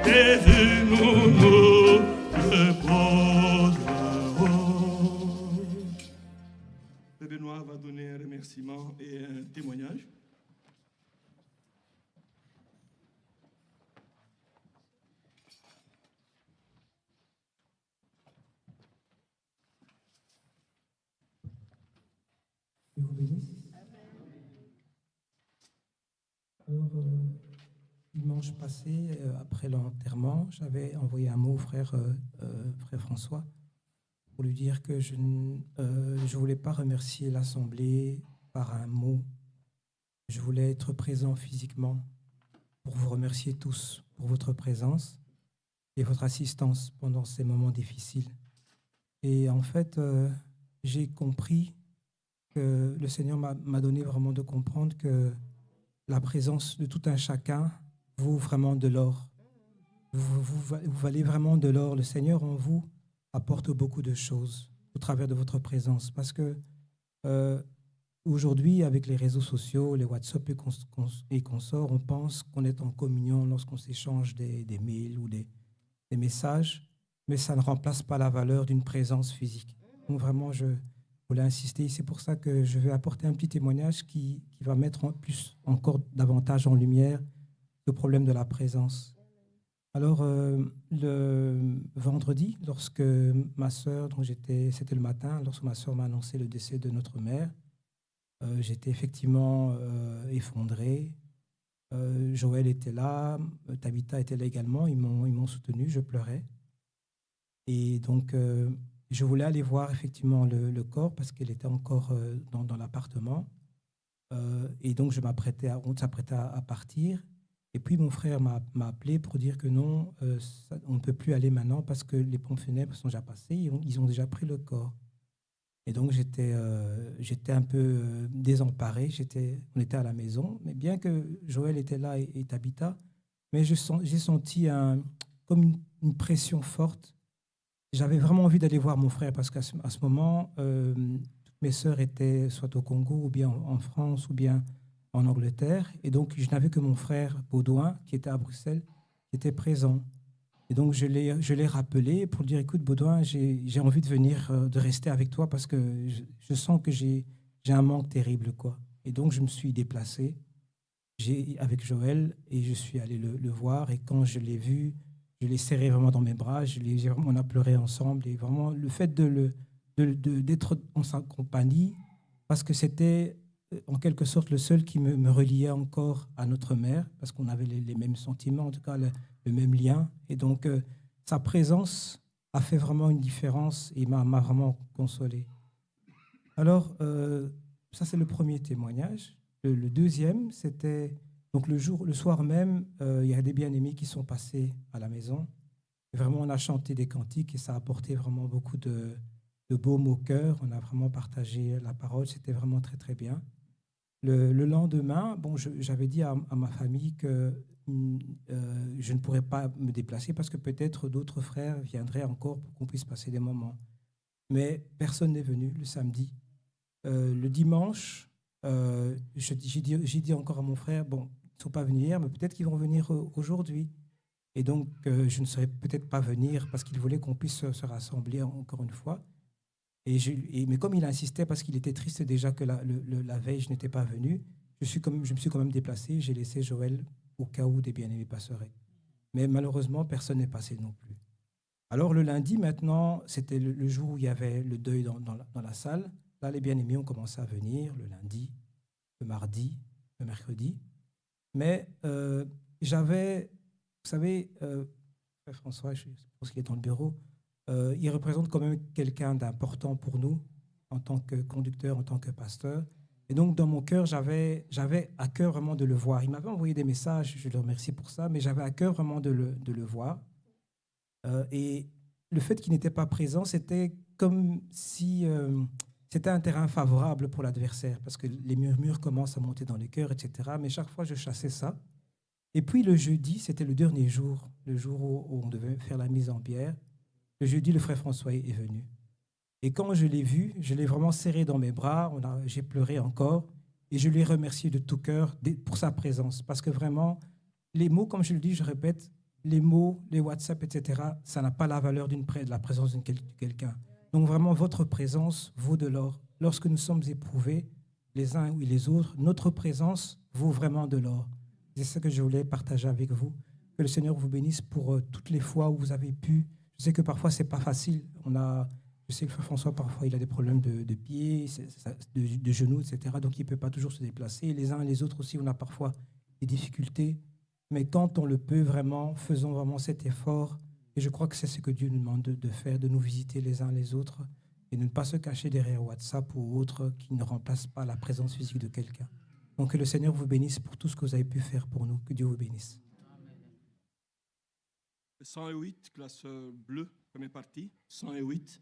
Jésus, nous reposerons. Le Benoît va donner un remerciement et un témoignage. Dieu vous bénisse. Alors, dimanche passé, après l'enterrement, j'avais envoyé un mot au frère François pour lui dire que je ne voulais pas remercier l'Assemblée par un mot. Je voulais être présent physiquement pour vous remercier tous pour votre présence et votre assistance pendant ces moments difficiles. Et en fait, j'ai compris que le Seigneur m'a donné vraiment de comprendre que la présence de tout un chacun vaut vraiment de l'or. Vous valez vraiment de l'or. Le Seigneur en vous apporte beaucoup de choses au travers de votre présence. Parce que aujourd'hui, avec les réseaux sociaux, les WhatsApp et consorts, on pense qu'on est en communion lorsqu'on s'échange des mails ou des messages, mais ça ne remplace pas la valeur d'une présence physique. Donc vraiment, je voulais insister. C'est pour ça que je vais apporter un petit témoignage qui va mettre encore davantage en lumière le problème de la présence. Alors, le vendredi, lorsque ma sœur, c'était le matin, lorsque ma sœur m'a annoncé le décès de notre mère, j'étais effectivement effondré. Joël était là, Tabitha était là également, ils m'ont soutenu, je pleurais. Et donc, je voulais aller voir effectivement le corps parce qu'elle était encore dans l'appartement. Et donc, on s'apprêtait à partir. Et puis, mon frère m'a appelé pour dire que non, on ne peut plus aller maintenant parce que les pompes funèbres sont déjà passées. Ils ont déjà pris le corps. Et donc, j'étais un peu désemparé. On était à la maison. Mais bien que Joël était là et Tabitha, mais j'ai senti comme une pression forte. J'avais vraiment envie d'aller voir mon frère parce qu'à ce moment, toutes mes sœurs étaient soit au Congo ou bien en France ou bien en Angleterre. Et donc, je n'avais que mon frère Baudouin, qui était à Bruxelles, qui était présent. Et donc, je l'ai rappelé pour dire, écoute, Baudouin, j'ai envie de venir, de rester avec toi parce que je sens que j'ai un manque terrible, quoi. Et donc, je me suis déplacé avec Joël et je suis allé le voir. Et quand je l'ai vu, je l'ai serré vraiment dans mes bras. On a pleuré ensemble. Et vraiment, le fait d'être en sa compagnie, parce que c'était en quelque sorte le seul qui me reliait encore à notre mère, parce qu'on avait les mêmes sentiments, en tout cas le même lien. Et donc, sa présence a fait vraiment une différence et m'a vraiment consolé. Alors, ça, c'est le premier témoignage. Le deuxième, c'était donc le soir même, il y a des bien-aimés qui sont passés à la maison. Et vraiment, on a chanté des cantiques et ça a apporté vraiment beaucoup de baume au cœur. On a vraiment partagé la parole. C'était vraiment très, très bien. Le lendemain, bon, j'avais dit à ma famille que je ne pourrais pas me déplacer parce que peut-être d'autres frères viendraient encore pour qu'on puisse passer des moments. Mais personne n'est venu le samedi. Le dimanche, j'ai dit encore à mon frère, bon, ils ne sont pas venus hier, mais peut-être qu'ils vont venir aujourd'hui. Et donc, je ne saurais peut-être pas venir parce qu'il voulait qu'on puisse se rassembler encore une fois. Mais comme il insistait parce qu'il était triste déjà que la veille, je n'étais pas venu, je me suis quand même déplacé. J'ai laissé Joël au cas où des bien-aimés passeraient. Mais malheureusement, personne n'est passé non plus. Alors le lundi, maintenant, c'était le jour où il y avait le deuil dans la salle. Là, les bien-aimés ont commencé à venir le lundi, le mardi, le mercredi. Mais j'avais, vous savez, Frère François, je pense qu'il est dans le bureau, il représente quand même quelqu'un d'important pour nous en tant que conducteur, en tant que pasteur. Et donc, dans mon cœur, j'avais à cœur vraiment de le voir. Il m'avait envoyé des messages, je le remercie pour ça, mais j'avais à cœur vraiment de le voir. Et le fait qu'il n'était pas présent, c'était comme si c'était un terrain favorable pour l'adversaire, parce que les murmures commencent à monter dans les cœurs, etc. Mais chaque fois, je chassais ça. Et puis le jeudi, c'était le dernier jour, le jour où on devait faire la mise en bière. Le jeudi, le frère François est venu. Et quand je l'ai vu, je l'ai vraiment serré dans mes bras, j'ai pleuré encore, et je l'ai remercié de tout cœur pour sa présence. Parce que vraiment, les mots, comme je le dis, je répète, les mots, les WhatsApp, etc., ça n'a pas la valeur de la présence de quelqu'un. Donc vraiment, votre présence vaut de l'or. Lorsque nous sommes éprouvés, les uns ou les autres, notre présence vaut vraiment de l'or. C'est ce que je voulais partager avec vous. Que le Seigneur vous bénisse pour toutes les fois où vous avez pu. Je sais que parfois, c'est pas facile. Je sais que Frère François, parfois, il a des problèmes de pieds, de genoux, etc. Donc, il ne peut pas toujours se déplacer. Les uns et les autres aussi, on a parfois des difficultés. Mais quand on le peut vraiment, faisons vraiment cet effort. Et je crois que c'est ce que Dieu nous demande de faire, de nous visiter les uns les autres et de ne pas se cacher derrière WhatsApp ou autre qui ne remplace pas la présence physique de quelqu'un. Donc, que le Seigneur vous bénisse pour tout ce que vous avez pu faire pour nous. Que Dieu vous bénisse. 108, classe bleue, première partie. 108.